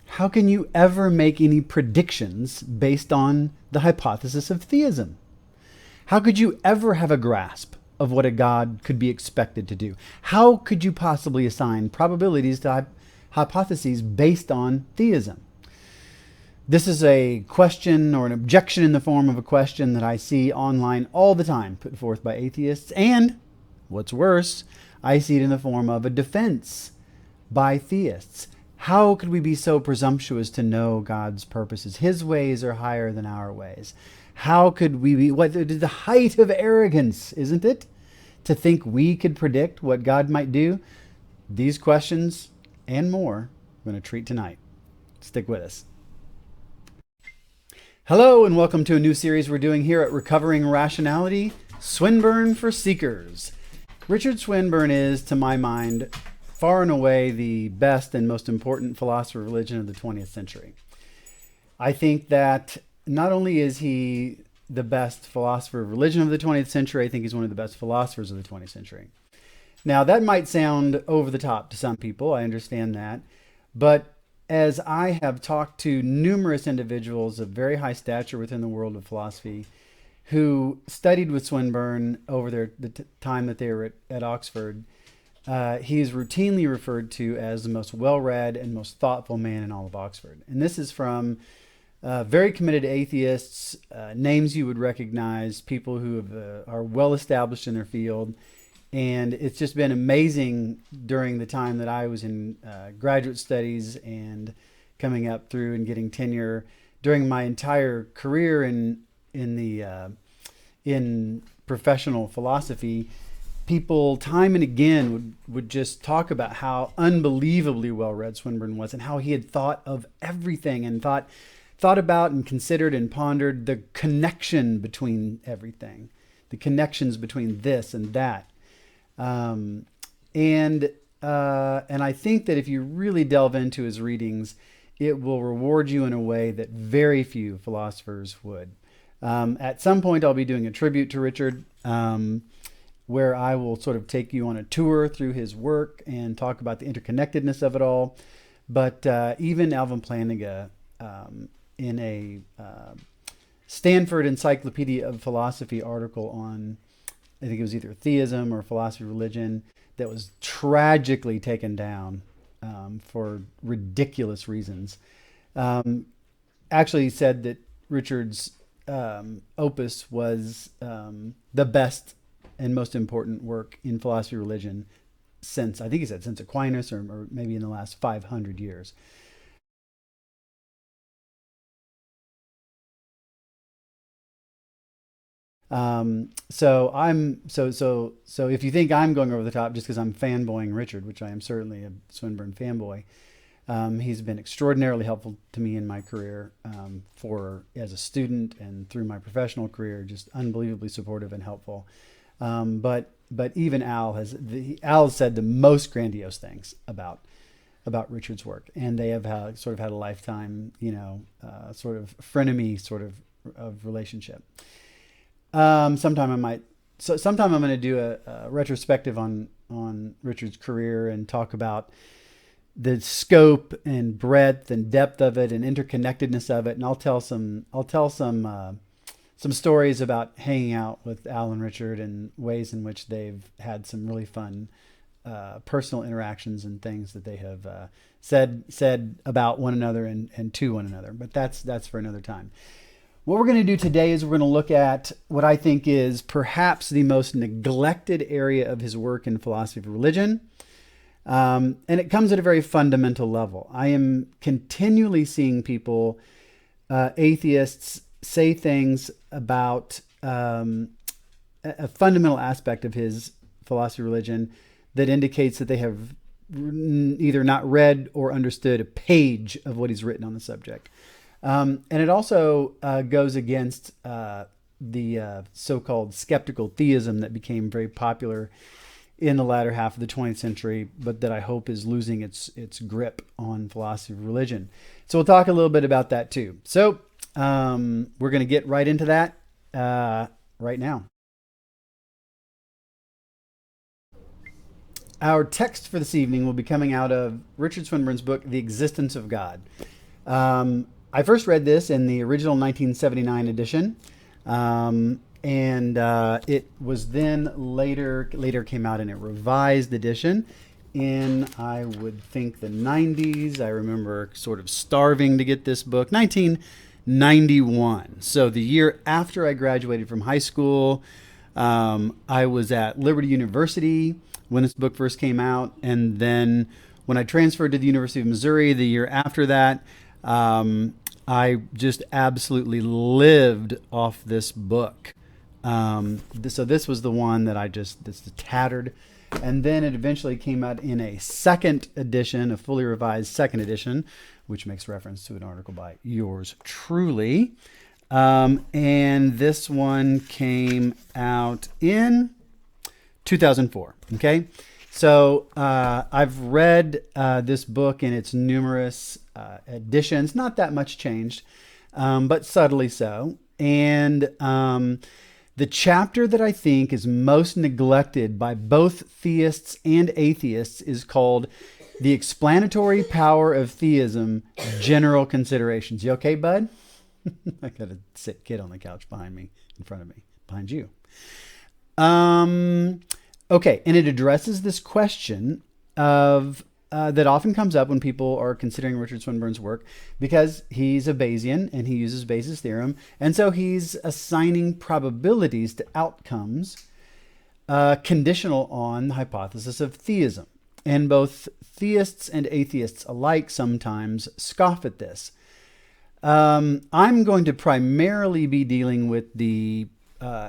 how can you ever make any predictions based on the hypothesis of theism? How could you ever have a grasp of what a God could be expected to do? How could you possibly assign probabilities to hypotheses based on theism? This is a question or an objection in the form of a question that I see online all the time put forth by atheists. And what's worse, I see it in the form of a defense by theists. How could we be so presumptuous to know God's purposes? His ways are higher than our ways. How could we be, what the height of arrogance, isn't it? To think we could predict what God might do? These questions and more I'm going to treat tonight. Stick with us. Hello and welcome to a new series we're doing here at Recovering Rationality, Swinburne for Seekers. Richard Swinburne is, to my mind, far and away the best and most important philosopher of religion of the 20th century. I think that not only is he the best philosopher of religion of the 20th century, I think he's one of the best philosophers of the 20th century. Now, that might sound over the top to some people, I understand that, but as I have talked to numerous individuals of very high stature within the world of philosophy who studied with Swinburne over the time that they were at Oxford, he is routinely referred to as the most well-read and most thoughtful man in all of Oxford. And this is from very committed atheists, names you would recognize, people who are well-established in their field. And it's just been amazing during the time that I was in graduate studies and coming up through and getting tenure during my entire career in professional philosophy. People time and again would just talk about how unbelievably well-read Swinburne was and how he had thought of everything and thought about and considered and pondered the connection between everything, the connections between this and that. And I think that if you really delve into his readings, it will reward you in a way that very few philosophers would. At some point, I'll be doing a tribute to Richard, where I will sort of take you on a tour through his work and talk about the interconnectedness of it all. But even Alvin Plantinga, in a Stanford Encyclopedia of Philosophy article on, I think it was either theism or philosophy of religion, that was tragically taken down for ridiculous reasons, actually said that Richard's opus was the best and most important work in philosophy of religion since, I think he said, since Aquinas or maybe in the last 500 years. So if you think I'm going over the top just because I'm fanboying Richard, which I am certainly a Swinburne fanboy, he's been extraordinarily helpful to me in my career, as a student and through my professional career, just unbelievably supportive and helpful. But even Al said the most grandiose things about Richard's work, and they have sort of had a lifetime, sort of frenemy sort of relationship. Sometime I'm going to do a retrospective on Richard's career and talk about the scope and breadth and depth of it and interconnectedness of it. And I'll tell some stories about hanging out with Al and Richard and ways in which they've had some really fun personal interactions and things that they have said about one another and to one another. But that's for another time. What we're going to do today is we're going to look at what I think is perhaps the most neglected area of his work in philosophy of religion. And it comes at a very fundamental level. I am continually seeing people, atheists, say things about a fundamental aspect of his philosophy of religion that indicates that they have either not read or understood a page of what he's written on the subject. And it also goes against the so-called skeptical theism that became very popular in the latter half of the 20th century, but that I hope is losing its grip on philosophy of religion. So we'll talk a little bit about that too. So we're going to get right into that right now. Our text for this evening will be coming out of Richard Swinburne's book, The Existence of God. I first read this in the original 1979 edition, and it was then later came out in a revised edition in, I would think, the 90s. I remember sort of starving to get this book. 1991. So the year after I graduated from high school, I was at Liberty University when this book first came out, and then when I transferred to the University of Missouri the year after that, I just absolutely lived off this book. So this was the one that this tattered. And then it eventually came out in a second edition, a fully revised second edition, which makes reference to an article by yours truly. And this one came out in 2004. Okay. So I've read this book in its numerous editions, not that much changed, but subtly so. And the chapter that I think is most neglected by both theists and atheists is called The Explanatory Power of Theism, General Considerations. You okay, bud? I got a sick kid on the couch behind me, in front of me, behind you. Okay, and it addresses this question of that often comes up when people are considering Richard Swinburne's work, because he's a Bayesian and he uses Bayes' theorem, and so he's assigning probabilities to outcomes conditional on the hypothesis of theism. And both theists and atheists alike sometimes scoff at this. I'm going to primarily be dealing with the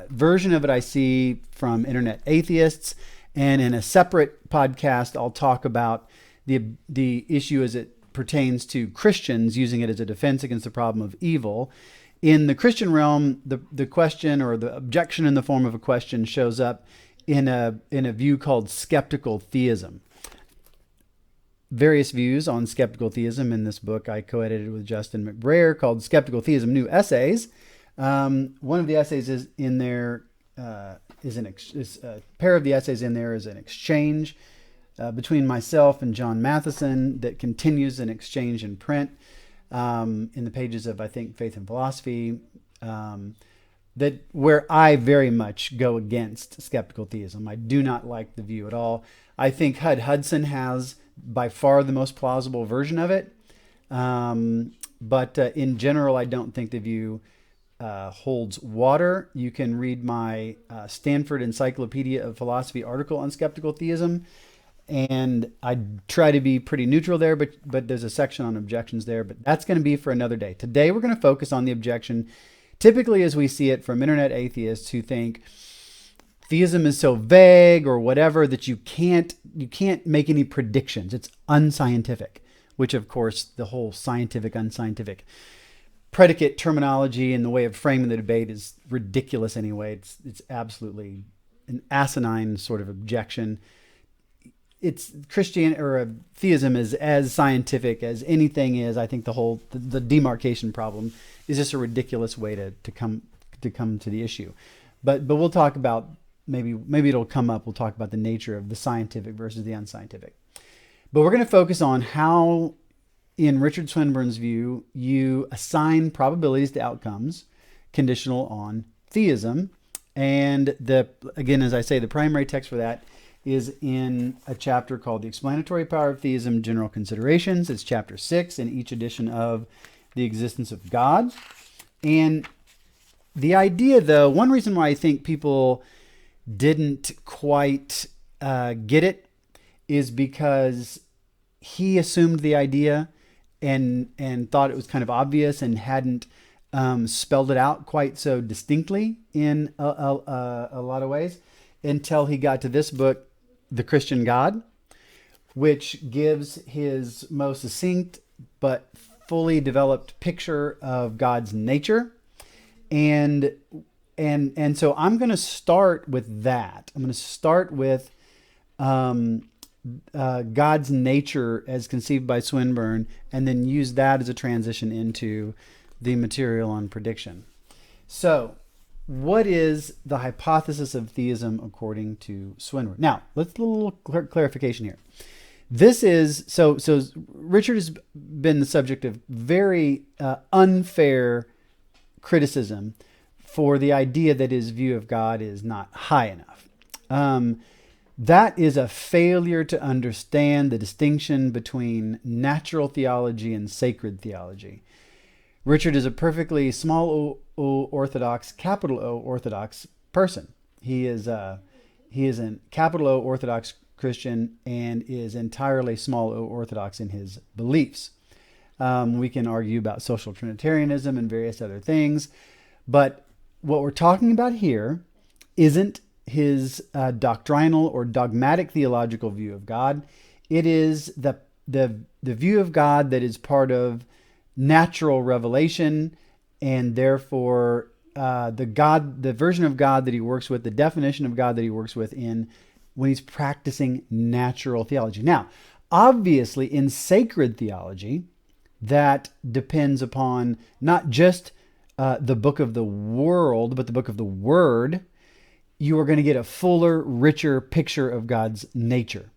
version of it I see from internet atheists, and in a separate podcast I'll talk about the issue as it pertains to Christians using it as a defense against the problem of evil. In the Christian realm, the question or the objection in the form of a question shows up in a view called skeptical theism. Various views on skeptical theism in this book I co-edited with Justin McBrayer called Skeptical Theism, New Essays. One of the essays is in there, a pair of the essays in there is an exchange between myself and John Matheson that continues an exchange in print in the pages of, I think, Faith and Philosophy, that where I very much go against skeptical theism. I do not like the view at all. I think Hudson has by far the most plausible version of it. But in general, I don't think the view holds water. You can read my Stanford Encyclopedia of Philosophy article on skeptical theism, and I try to be pretty neutral there, but there's a section on objections there, but that's going to be for another day. Today, we're going to focus on the objection, typically as we see it from internet atheists who think theism is so vague or whatever that you can't make any predictions. It's unscientific, which of course the whole scientific, unscientific predicate terminology and the way of framing the debate is ridiculous anyway. It's absolutely an asinine sort of objection. It's theism is as scientific as anything is. I think the demarcation problem is just a ridiculous way to come to the issue. But we'll talk about maybe it'll come up. We'll talk about the nature of the scientific versus the unscientific. But we're going to focus on how, in Richard Swinburne's view, you assign probabilities to outcomes conditional on theism. And again, as I say, the primary text for that is in a chapter called The Explanatory Power of Theism, General Considerations. It's chapter 6 in each edition of The Existence of God. And the idea, though, one reason why I think people didn't quite get it is because he assumed the idea and thought it was kind of obvious and hadn't spelled it out quite so distinctly in a lot of ways until he got to this book, The Christian God, which gives his most succinct but fully developed picture of God's nature. And so I'm going to start with that. I'm going to start with God's nature as conceived by Swinburne, and then use that as a transition into the material on prediction. So, what is the hypothesis of theism according to Swinburne? Now, let's do a little clarification here. This is so. Richard has been the subject of very unfair criticism for the idea that his view of God is not high enough. That is a failure to understand the distinction between natural theology and sacred theology. Richard is a perfectly small o orthodox, capital O orthodox person. He is a capital O orthodox Christian and is entirely small o orthodox in his beliefs. We can argue about social Trinitarianism and various other things, but what we're talking about here isn't his doctrinal or dogmatic theological view of God. It is the view of God that is part of natural revelation, and therefore the version of God that he works with, the definition of God that he works with when he's practicing natural theology. Now, obviously, in sacred theology, that depends upon not just the book of the world, but the book of the Word. You are going to get a fuller, richer picture of God's nature.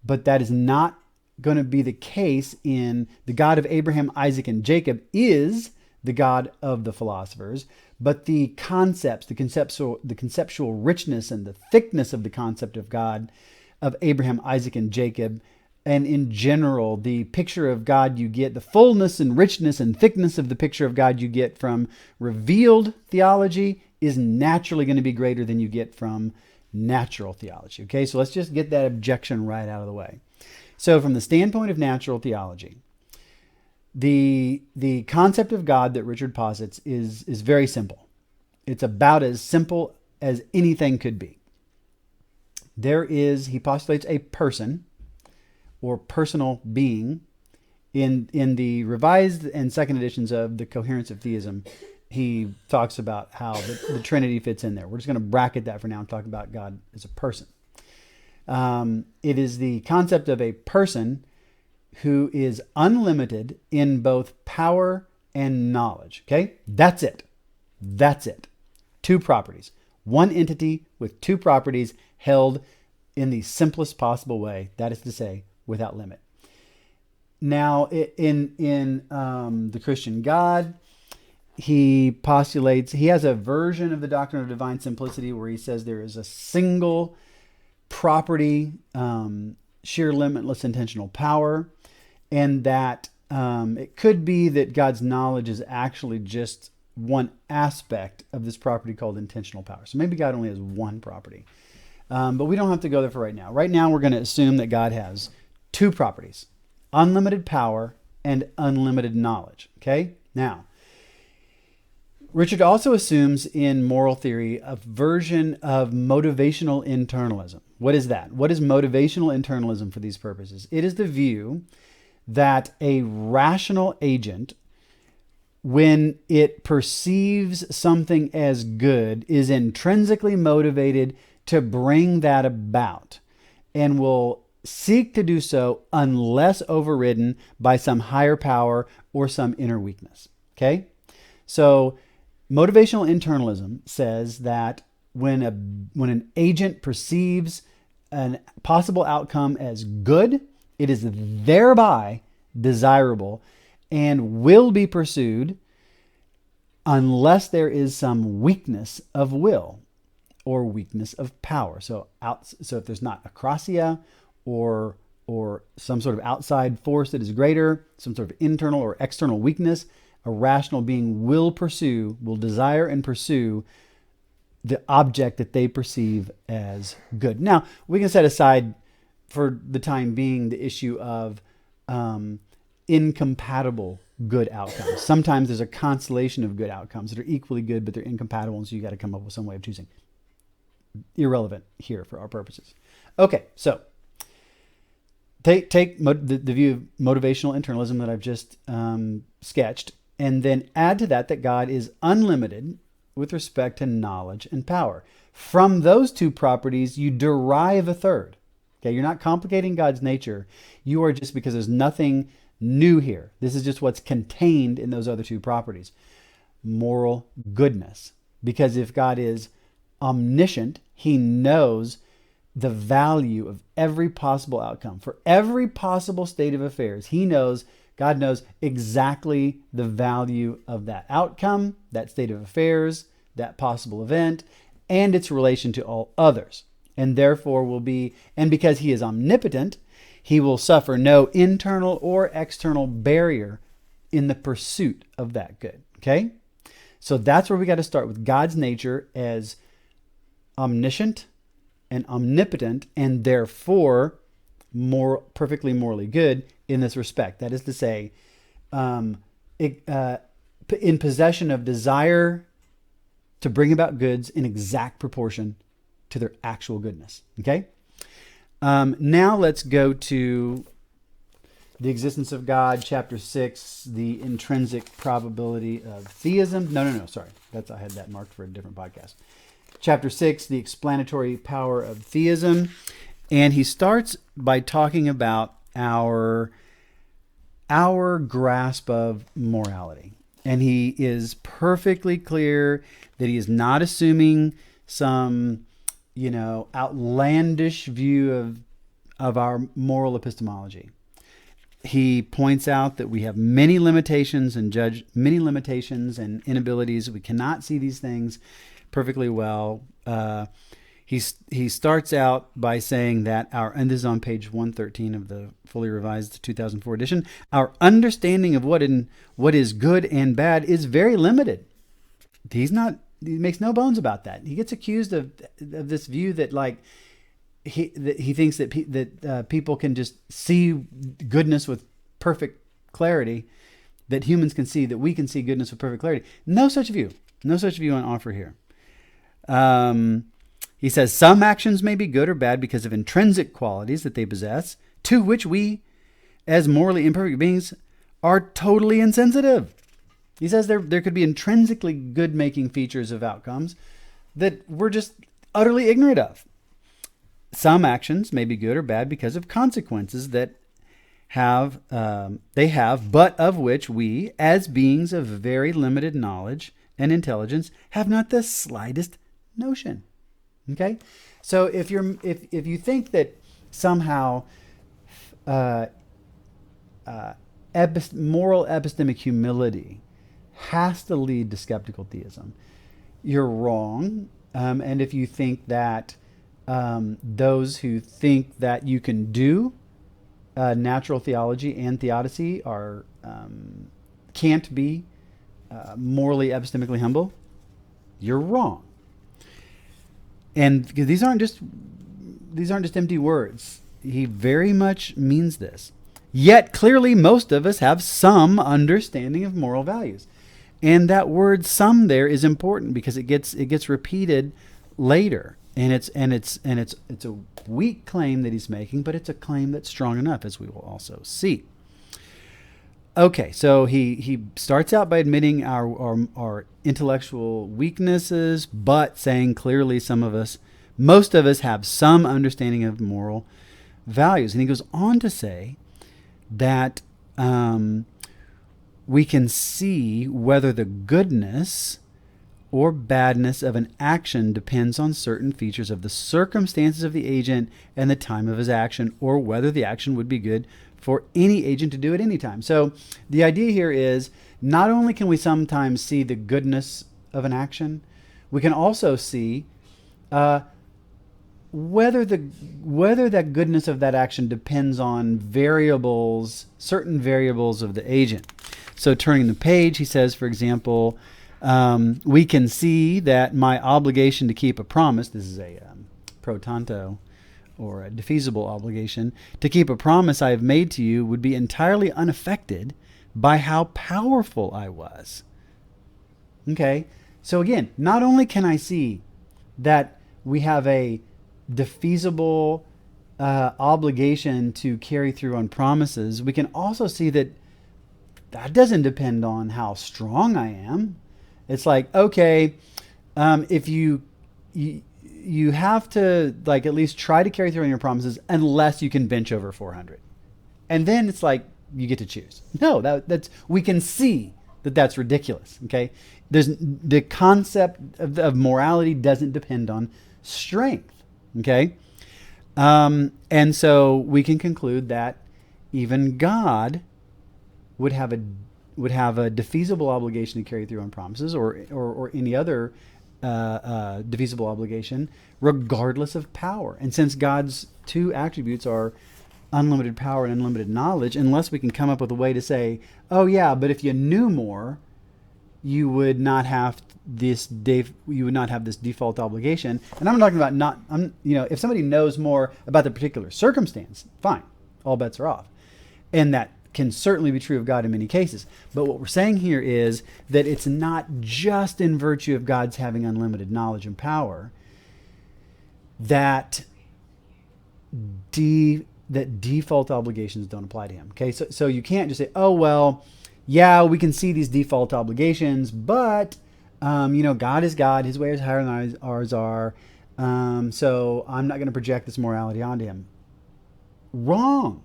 But that is not going to be the case in the God of Abraham, Isaac, and Jacob is the God of the philosophers, but the concepts, the conceptual richness and the thickness of the concept of God of Abraham, Isaac, and Jacob, and in general, the picture of God you get, the fullness and richness and thickness of the picture of God you get from revealed theology is naturally going to be greater than you get from natural theology. Okay, so let's just get that objection right out of the way. So from the standpoint of natural theology, the concept of God that Richard posits is very simple. It's about as simple as anything could be. He postulates a person or personal being. In the revised and second editions of The Coherence of Theism, he talks about how the Trinity fits in there. We're just going to bracket that for now and talk about God as a person. It is the concept of a person who is unlimited in both power and knowledge. Okay? That's it. That's it. Two properties. One entity with two properties held in the simplest possible way. That is to say, without limit. Now, in the Christian God, he has a version of the doctrine of divine simplicity where he says there is a single property, sheer limitless intentional power, and that it could be that God's knowledge is actually just one aspect of this property called intentional power. So maybe God only has one property. But we don't have to go there for right now. Right now, we're going to assume that God has two properties: unlimited power and unlimited knowledge. Okay? Now, Richard also assumes in moral theory a version of motivational internalism. What is that? What is motivational internalism for these purposes? It is the view that a rational agent, when it perceives something as good, is intrinsically motivated to bring that about and will seek to do so unless overridden by some higher power or some inner weakness. Okay? So motivational internalism says that when an agent perceives a possible outcome as good, it is thereby desirable and will be pursued unless there is some weakness of will or weakness of power. So if there's not acrasia or some sort of outside force that is greater, some sort of internal or external weakness, a rational being will desire and pursue the object that they perceive as good. Now, we can set aside for the time being the issue of incompatible good outcomes. Sometimes there's a constellation of good outcomes that are equally good, but they're incompatible, and so you got to come up with some way of choosing. Irrelevant here for our purposes. Okay, so take the view of motivational internalism that I've just sketched, and then add to that God is unlimited with respect to knowledge and power. From those two properties, you derive a third. Okay, you're not complicating God's nature. You are just, because there's nothing new here. This is just what's contained in those other two properties. Moral goodness. Because if God is omniscient, he knows the value of every possible outcome. For every possible state of affairs, God knows exactly the value of that outcome, that state of affairs, that possible event, and its relation to all others. And therefore and because he is omnipotent, he will suffer no internal or external barrier in the pursuit of that good. Okay? So that's where we got to start, with God's nature as omniscient and omnipotent, and therefore perfectly morally good in this respect. That is to say, in possession of desire to bring about goods in exact proportion to their actual goodness. Okay? Now let's go to the existence of God, chapter 6, the intrinsic probability of theism. No, sorry. I had that marked for a different podcast. Chapter 6, the explanatory power of theism. And he starts by talking about our grasp of morality. And he is perfectly clear that he is not assuming some, outlandish view of our moral epistemology. He points out that we have many limitations and inabilities. We cannot see these things perfectly well. He starts out by saying that and this is on page 113 of the fully revised 2004 edition, our understanding of what is good and bad is very limited. He makes no bones about that. He gets accused of this view that he thinks that people can just see goodness with perfect clarity, that humans can see, that we can see goodness with perfect clarity. No such view on offer here. He says some actions may be good or bad because of intrinsic qualities that they possess, to which we, as morally imperfect beings, are totally insensitive. He says there could be intrinsically good-making features of outcomes that we're just utterly ignorant of. Some actions may be good or bad because of consequences that they have, but of which we, as beings of very limited knowledge and intelligence, have not the slightest notion. Okay, so if you think that somehow moral epistemic humility has to lead to skeptical theism, you're wrong. And if you think that those who think that you can do natural theology and theodicy can't be morally epistemically humble, you're wrong. And because these aren't just empty words. He very much means this. Yet clearly most of us have some understanding of moral values. And that word "some" there is important because it gets repeated later. And it's a weak claim that he's making, but it's a claim that's strong enough, as we will also see. Okay, so he starts out by admitting our intellectual weaknesses, but saying clearly most of us have some understanding of moral values. And he goes on to say that we can see whether the goodness or badness of an action depends on certain features of the circumstances of the agent and the time of his action, or whether the action would be good for any agent to do at any time. So the idea here is not only can we sometimes see the goodness of an action, we can also see whether that goodness of that action depends on certain variables of the agent. So turning the page, he says, for example, we can see that my obligation to keep a promise, this is a pro tanto or a defeasible obligation, to keep a promise I have made to you would be entirely unaffected by how powerful I was. Okay, so again, not only can I see that we have a defeasible obligation to carry through on promises, we can also see that doesn't depend on how strong I am. It's like, okay, if you have to at least try to carry through on your promises unless you can bench over 400. And then it's like you get to choose. No, that's we can see that's ridiculous, okay? The concept of morality doesn't depend on strength, okay? And so we can conclude that even God would have a defeasible obligation to carry through on promises, or any other defeasible obligation, regardless of power. And since God's two attributes are unlimited power and unlimited knowledge, unless we can come up with a way to say, oh yeah, but if you knew more, you would not have this default obligation. And I'm talking about if somebody knows more about the particular circumstance, fine, all bets are off. And that can certainly be true of God in many cases. But what we're saying here is that it's not just in virtue of God's having unlimited knowledge and power that default obligations don't apply to him. Okay, so you can't just say, oh, well, yeah, we can see these default obligations, but, God is God. His way is higher than ours are. So I'm not going to project this morality onto him. Wrong.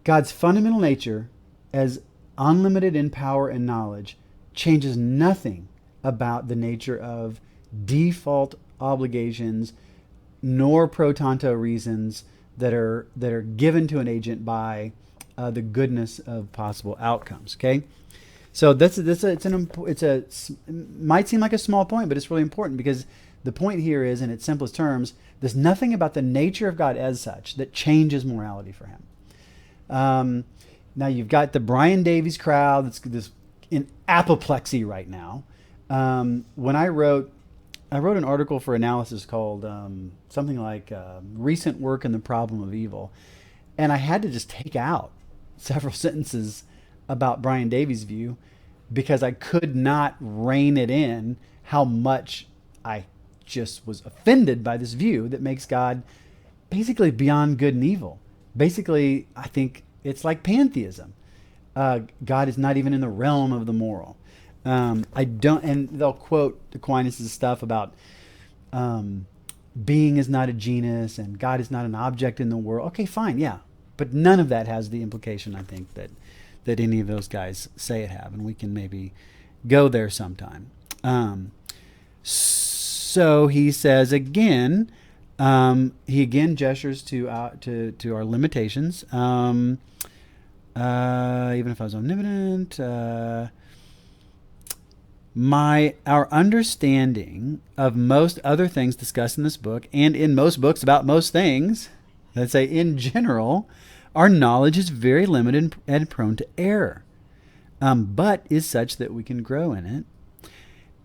God's fundamental nature as unlimited in power and knowledge changes nothing about the nature of default obligations nor pro tanto reasons that are given to an agent by the goodness of possible outcomes. Okay, so it might seem like a small point, but it's really important, because the point here is, in its simplest terms, there's nothing about the nature of God as such that changes morality for him. Now you've got the Brian Davies crowd that's in apoplexy right now. When I wrote an article for Analysis called something like Recent Work in the Problem of Evil, and I had to just take out several sentences about Brian Davies' view because I could not rein it in how much I just was offended by this view that makes God basically beyond good and evil. Basically, I think it's like pantheism. God is not even in the realm of the moral. And they'll quote Aquinas' stuff about being is not a genus and God is not an object in the world. Okay, fine, yeah. But none of that has the implication, I think, that any of those guys say it have. And we can maybe go there sometime. So he says again, he again gestures to our limitations. Even if I was omnipotent, our understanding of most other things discussed in this book, and in most books about most things, let's say in general, our knowledge is very limited and prone to error, but is such that we can grow in it.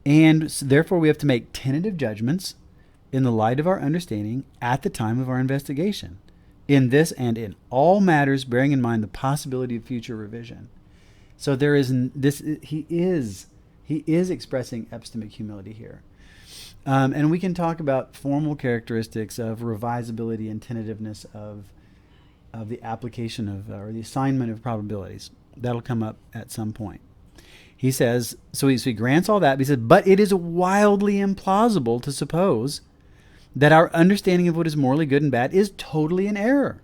And so therefore we have to make tentative judgments in the light of our understanding at the time of our investigation, in this and in all matters bearing in mind the possibility of future revision. So there is this. He is expressing epistemic humility here, and we can talk about formal characteristics of revisability and tentativeness of the application of or the assignment of probabilities. That'll come up at some point. He says, so he grants all that, but he says, but it is wildly implausible to suppose that our understanding of what is morally good and bad is totally in error.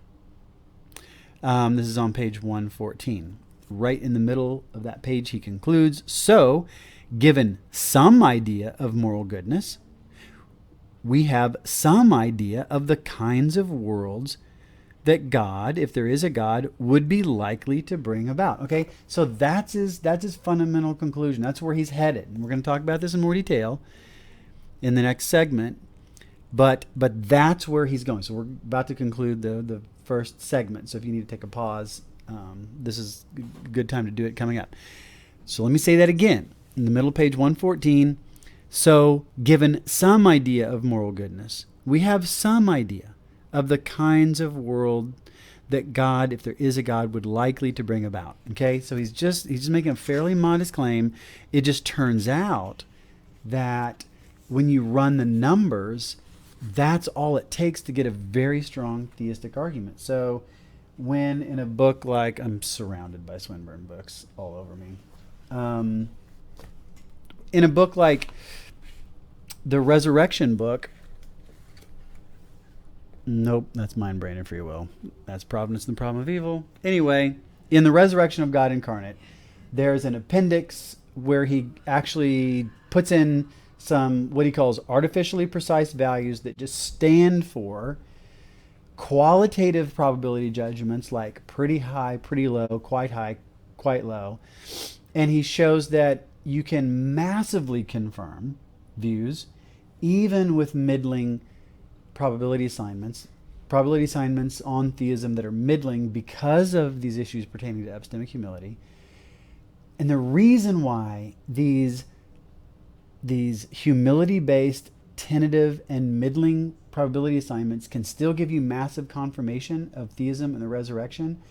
This is on page 114. Right in the middle of that page, he concludes, so, given some idea of moral goodness, we have some idea of the kinds of worlds that God, if there is a God, would be likely to bring about. Okay, so that's his fundamental conclusion. That's where he's headed. And we're going to talk about this in more detail in the next segment. But that's where he's going. So we're about to conclude the first segment. So if you need to take a pause, this is a good time to do it coming up. So let me say that again. In the middle of page 114, so given some idea of moral goodness, we have some idea of the kinds of world that God, if there is a God, would likely to bring about. Okay, so he's just making a fairly modest claim. It just turns out that when you run the numbers, that's all it takes to get a very strong theistic argument. So when in a book like, I'm surrounded by Swinburne books all over me. In a book like the Resurrection book, nope, that's mind, brain, and free will. That's Providence and the Problem of Evil. Anyway, in the Resurrection of God Incarnate, there's an appendix where he actually puts in some what he calls artificially precise values that just stand for qualitative probability judgments like pretty high, pretty low, quite high, quite low. And he shows that you can massively confirm views even with middling probability assignments on theism that are middling because of these issues pertaining to epistemic humility. And the reason why these humility-based, tentative, and middling probability assignments can still give you massive confirmation of theism and the resurrection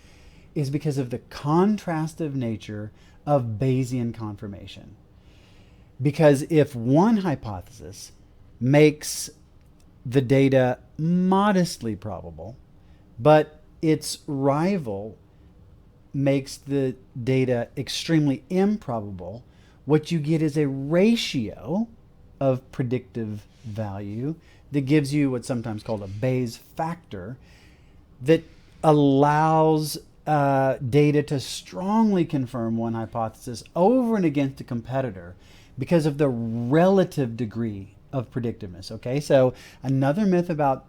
is because of the contrastive nature of Bayesian confirmation. Because if one hypothesis makes the data modestly probable, but its rival makes the data extremely improbable, what you get is a ratio of predictive value that gives you what's sometimes called a Bayes factor that allows data to strongly confirm one hypothesis over and against a competitor because of the relative degree of predictiveness. Okay, so another myth about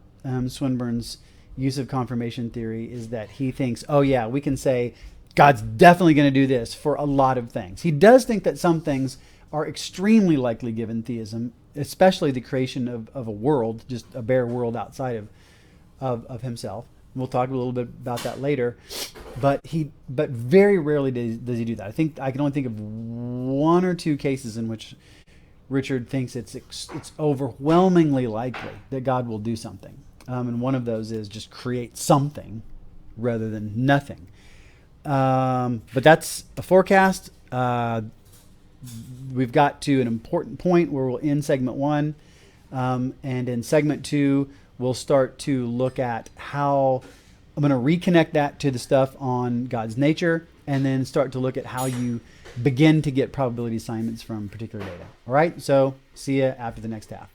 Swinburne's use of confirmation theory is that he thinks, oh yeah, we can say God's definitely going to do this for a lot of things. He does think that some things are extremely likely given theism, especially the creation of a world, just a bare world outside of himself. We'll talk a little bit about that later, but very rarely does he do that. I think I can only think of one or two cases in which Richard thinks it's overwhelmingly likely that God will do something, and one of those is just create something rather than nothing. But that's a forecast. We've got to an important point where we'll end segment 1, and in segment 2 we'll start to look at how I'm going to reconnect that to the stuff on God's nature, and then start to look at how you begin to get probability assignments from particular data. All right, so see you after the next half.